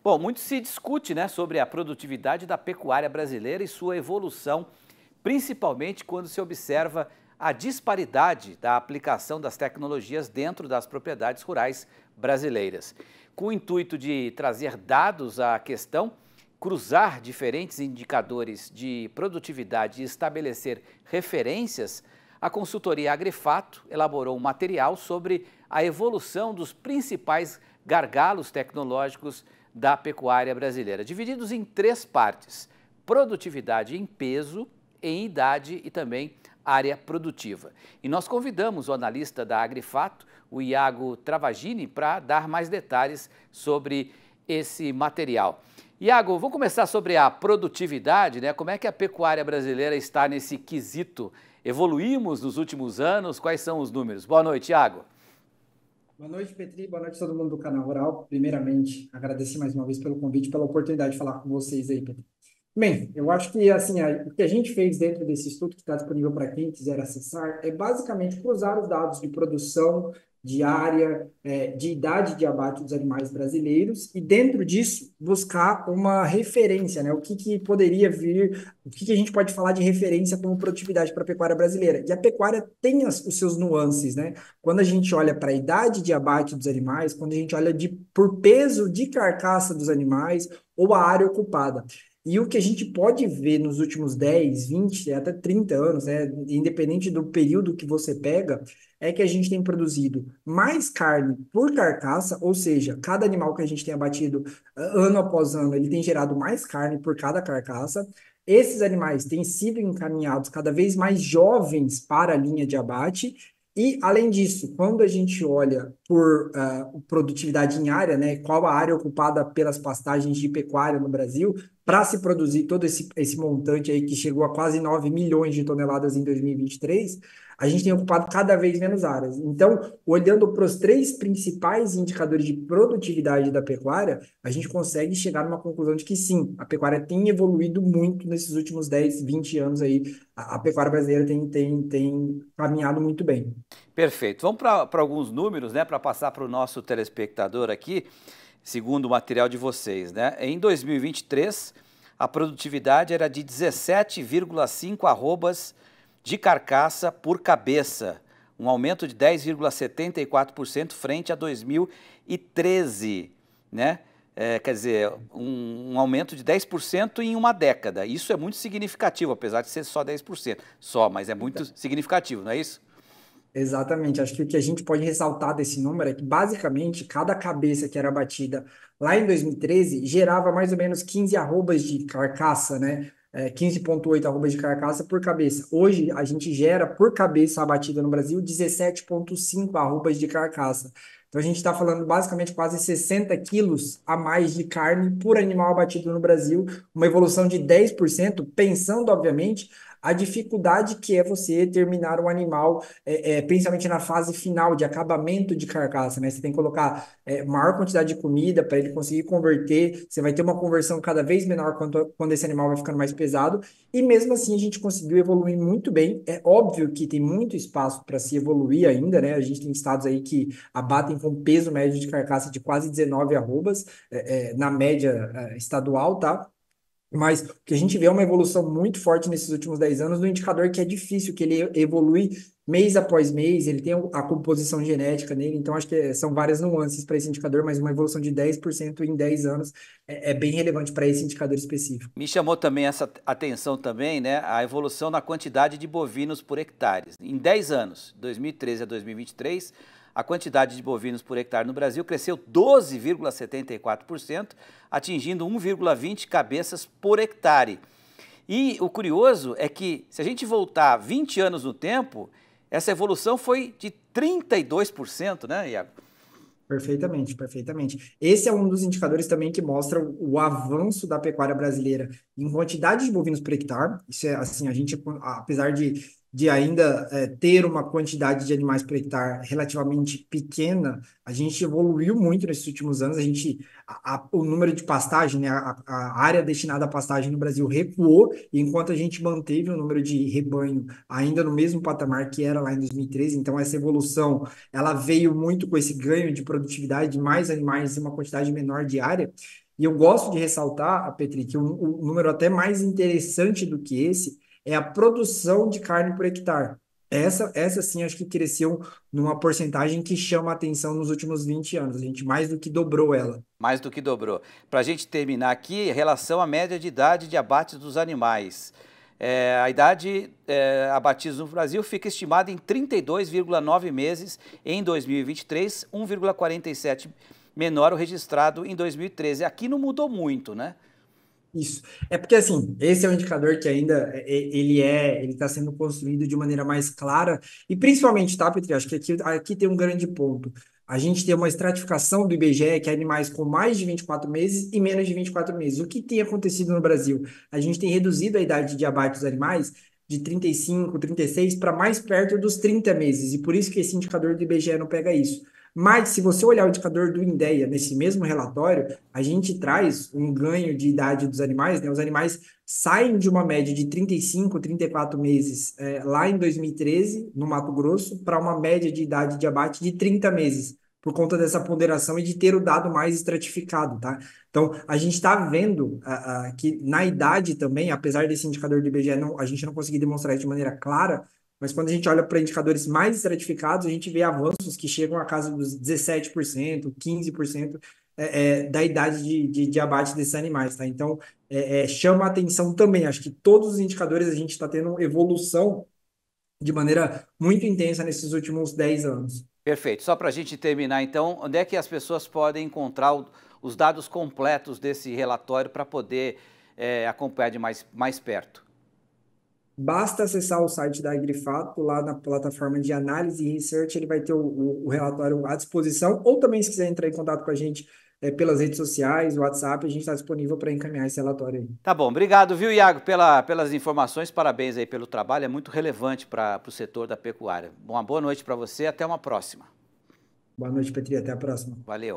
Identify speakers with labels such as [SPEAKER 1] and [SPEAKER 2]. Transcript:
[SPEAKER 1] Bom, muito se discute, né, sobre a produtividade da pecuária brasileira e sua evolução, principalmente quando se observa a disparidade da aplicação das tecnologias dentro das propriedades rurais brasileiras. Com o intuito de trazer dados à questão, cruzar diferentes indicadores de produtividade e estabelecer referências, a consultoria Agrifato elaborou um material sobre a evolução dos principais gargalos tecnológicos da pecuária brasileira, divididos em três partes: produtividade em peso, em idade e também área produtiva. E nós convidamos o analista da Agrifato, o Iago Travagini, para dar mais detalhes sobre esse material. Iago, vamos começar sobre a produtividade, né? Como é que a pecuária brasileira está nesse quesito? Evoluímos nos últimos anos? Quais são os números? Boa noite, Iago.
[SPEAKER 2] Boa noite, Petri. Boa noite a todo mundo do canal Rural. Primeiramente, agradecer mais uma vez pelo convite, pela oportunidade de falar com vocês aí, Petri. Bem, eu acho que assim, o que a gente fez dentro desse estudo que está disponível para quem quiser acessar é basicamente cruzar os dados de produção, de área, de idade de abate dos animais brasileiros e dentro disso buscar uma referência, né? O que que poderia vir, o que que a gente pode falar de referência como produtividade para a pecuária brasileira? E a pecuária tem os seus nuances, né? Quando a gente olha para a idade de abate dos animais, quando a gente olha por peso de carcaça dos animais ou a área ocupada. E o que a gente pode ver nos últimos 10, 20, até 30 anos, né, independente do período que você pega, é que a gente tem produzido mais carne por carcaça, ou seja, cada animal que a gente tem abatido ano após ano, ele tem gerado mais carne por cada carcaça. Esses animais têm sido encaminhados cada vez mais jovens para a linha de abate. E, além disso, quando a gente olha por produtividade em área, né, qual a área ocupada pelas pastagens de pecuária no Brasil, para se produzir todo esse montante aí que chegou a quase 9 milhões de toneladas em 2023, a gente tem ocupado cada vez menos áreas. Então, olhando para os três principais indicadores de produtividade da pecuária, a gente consegue chegar numa conclusão de que sim, a pecuária tem evoluído muito nesses últimos 10, 20 anos aí. A pecuária brasileira tem caminhado muito bem.
[SPEAKER 1] Perfeito. Vamos para alguns números, né, para passar para o nosso telespectador aqui, segundo o material de vocês, né? Em 2023, a produtividade era de 17,5 arrobas de carcaça por cabeça, um aumento de 10,74% frente a 2013, né? Quer dizer, um aumento de 10% em uma década. Isso é muito significativo, apesar de ser só 10%. Só, mas é muito significativo, não é isso?
[SPEAKER 2] Exatamente. Acho que o que a gente pode ressaltar desse número é que, basicamente, cada cabeça que era batida lá em 2013 gerava mais ou menos 15 arrobas de carcaça, né? 15,8 arrobas de carcaça por cabeça. Hoje, a gente gera por cabeça abatida no Brasil 17,5 arrobas de carcaça. Então, a gente está falando basicamente quase 60 quilos a mais de carne por animal abatido no Brasil, uma evolução de 10%, pensando, obviamente, a dificuldade que é você terminar um animal principalmente na fase final de acabamento de carcaça, né? Você tem que colocar maior quantidade de comida para ele conseguir converter. Você vai ter uma conversão cada vez menor quando esse animal vai ficando mais pesado. E mesmo assim a gente conseguiu evoluir muito bem. É óbvio que tem muito espaço para se evoluir ainda, né? A gente tem estados aí que abatem com peso médio de carcaça de quase 19 arrobas, na média estadual, tá? Mas o que a gente vê é uma evolução muito forte nesses últimos 10 anos no indicador que é difícil, que ele evolui mês após mês, ele tem a composição genética nele, então acho que são várias nuances para esse indicador, mas uma evolução de 10% em 10 anos é bem relevante para esse indicador específico.
[SPEAKER 1] Me chamou também essa atenção também, né, a evolução na quantidade de bovinos por hectare. Em 10 anos, 2013 a 2023, a quantidade de bovinos por hectare no Brasil cresceu 12,74%, atingindo 1,20 cabeças por hectare. E o curioso é que, se a gente voltar 20 anos no tempo, essa evolução foi de 32%, né, Iago?
[SPEAKER 2] Perfeitamente, perfeitamente. Esse é um dos indicadores também que mostra o avanço da pecuária brasileira em quantidade de bovinos por hectare. Isso é assim, a gente, apesar de ainda ter uma quantidade de animais por hectare relativamente pequena, a gente evoluiu muito nesses últimos anos. O número de pastagem, né, a área destinada à pastagem no Brasil recuou, enquanto a gente manteve o número de rebanho ainda no mesmo patamar que era lá em 2013. Então, essa evolução ela veio muito com esse ganho de produtividade de mais animais em uma quantidade menor de área. E eu gosto de ressaltar, Petri, que um número até mais interessante do que esse é a produção de carne por hectare. Essa sim, acho que cresceu numa porcentagem que chama a atenção nos últimos 20 anos. A gente mais do que dobrou ela.
[SPEAKER 1] Mais do que dobrou. Para a gente terminar aqui, relação à média de idade de abate dos animais. A idade abatidos no Brasil fica estimada em 32,9 meses em 2023, 1,47 menor o registrado em 2013. Aqui não mudou muito, né?
[SPEAKER 2] Isso. É porque, assim, esse é um indicador que ainda ele está sendo construído de maneira mais clara, e principalmente, tá, Petri? Acho que aqui tem um grande ponto. A gente tem uma estratificação do IBGE, que é animais com mais de 24 meses e menos de 24 meses. O que tem acontecido no Brasil? A gente tem reduzido a idade de abate dos animais de 35, 36 para mais perto dos 30 meses, e por isso que esse indicador do IBGE não pega isso. Mas, se você olhar o indicador do INDEA nesse mesmo relatório, a gente traz um ganho de idade dos animais, né? Os animais saem de uma média de 35, 34 meses lá em 2013, no Mato Grosso, para uma média de idade de abate de 30 meses, por conta dessa ponderação e de ter o dado mais estratificado, tá? Então, a gente está vendo que na idade também, apesar desse indicador do IBGE, a gente não conseguir demonstrar isso de maneira clara, mas quando a gente olha para indicadores mais estratificados, a gente vê avanços que chegam a casa dos 17%, 15% da idade de abate desses animais, tá? Então, chama a atenção também. Acho que todos os indicadores a gente está tendo evolução de maneira muito intensa nesses últimos 10 anos.
[SPEAKER 1] Perfeito. Só para a gente terminar, então, onde é que as pessoas podem encontrar os dados completos desse relatório para poder acompanhar de mais perto?
[SPEAKER 2] Basta acessar o site da Agrifato, lá na plataforma de análise e research, ele vai ter o relatório à disposição, ou também se quiser entrar em contato com a gente pelas redes sociais, WhatsApp, a gente está disponível para encaminhar esse relatório aí.
[SPEAKER 1] Tá bom, obrigado, viu, Iago, pelas informações, parabéns aí pelo trabalho, é muito relevante para o setor da pecuária. Uma boa noite para você, até uma próxima.
[SPEAKER 2] Boa noite, Petri, até a próxima.
[SPEAKER 1] Valeu.